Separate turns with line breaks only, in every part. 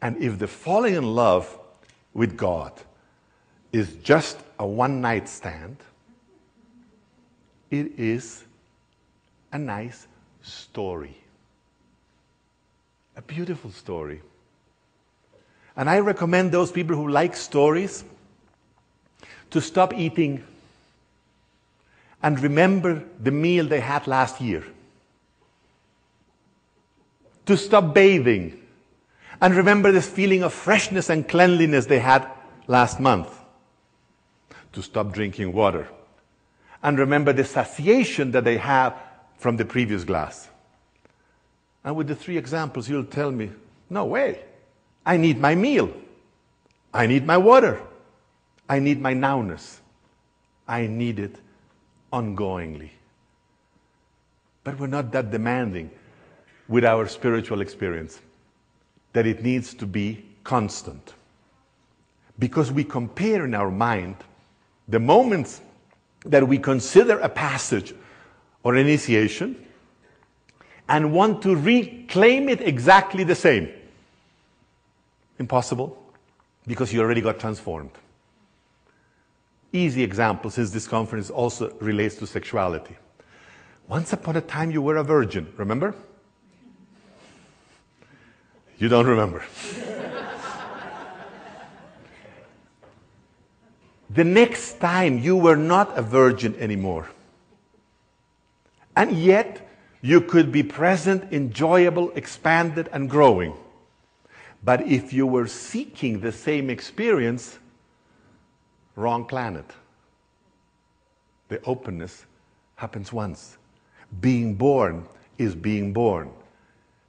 And if the falling in love with God is just a one-night stand, it is a nice story. A beautiful story. And I recommend those people who like stories to stop eating and remember the meal they had last year. To stop bathing and remember this feeling of freshness and cleanliness they had last month. To stop drinking water and remember the satiation that they have from the previous glass. And with the 3 examples, you'll tell me, no way. I need my meal. I need my water. I need my nowness. I need it ongoingly. But we're not that demanding with our spiritual experience, that it needs to be constant. Because we compare in our mind the moments that we consider a passage or initiation and want to reclaim it exactly the same. Impossible, because you already got transformed. Easy example, since this conference also relates to sexuality. Once upon a time you were a virgin, remember? You don't remember. The next time you were not a virgin anymore. And yet you could be present, enjoyable, expanded, and growing. But if you were seeking the same experience, wrong planet. The openness happens once. Being born is being born.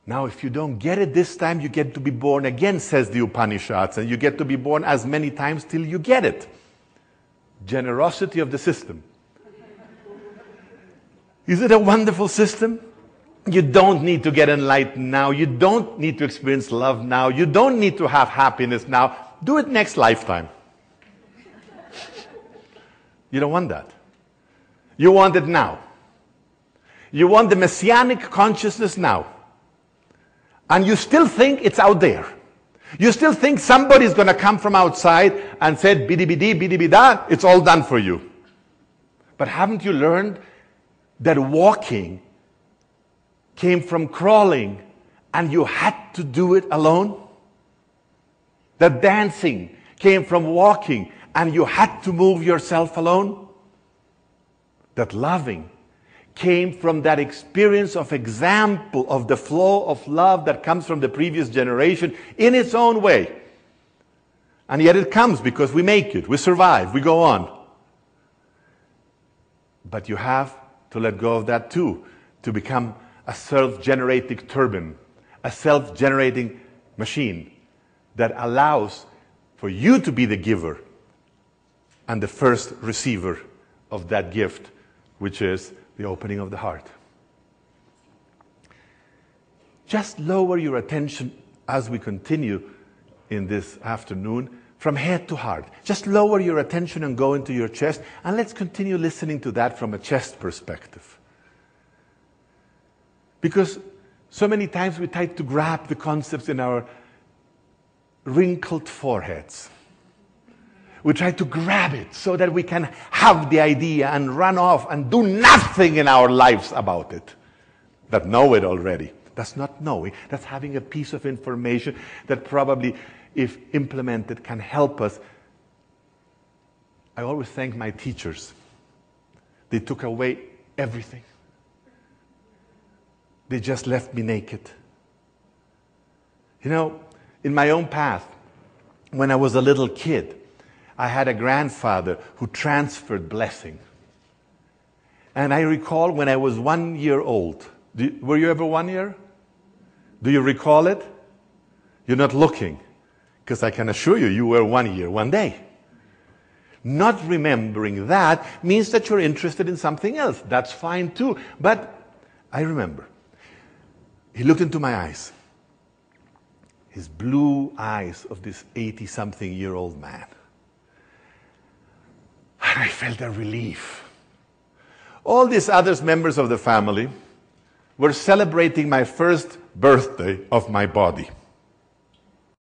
Now, if you don't get it this time, you get to be born again, says the Upanishads, and you get to be born as many times till you get it. Generosity of the system. Is it a wonderful system? You don't need to get enlightened now. You don't need to experience love now. You don't need to have happiness now. Do it next lifetime. You don't want that. You want it now. You want the messianic consciousness now. And you still think it's out there. You still think somebody's going to come from outside and say, bidi-bidi, bidi-bida, it's all done for you. But haven't you learned that walking came from crawling and you had to do it alone? That dancing came from walking and you had to move yourself alone? That loving came from that experience of example of the flow of love that comes from the previous generation in its own way. And yet it comes because we make it, we survive, we go on. But you have to let go of that too, to become a self-generating turbine, a self-generating machine that allows for you to be the giver and the first receiver of that gift, which is the opening of the heart. Just lower your attention as we continue in this afternoon from head to heart. Just lower your attention and go into your chest, and let's continue listening to that from a chest perspective. Because so many times we try to grab the concepts in our wrinkled foreheads. We try to grab it so that we can have the idea and run off and do nothing in our lives about it. That know it already. That's not knowing. That's having a piece of information that probably, if implemented, can help us. I always thank my teachers. They took away everything. They just left me naked. You know, in my own path, when I was a little kid, I had a grandfather who transferred blessing. And I recall when I was 1 year old. Were you ever 1 year? Do you recall it? You're not looking. Because I can assure you, you were 1 year, 1 day. Not remembering that means that you're interested in something else. That's fine too. But I remember. He looked into my eyes. His blue eyes of this 80-something-year-old man. And I felt a relief. All these other members of the family were celebrating my first birthday of my body.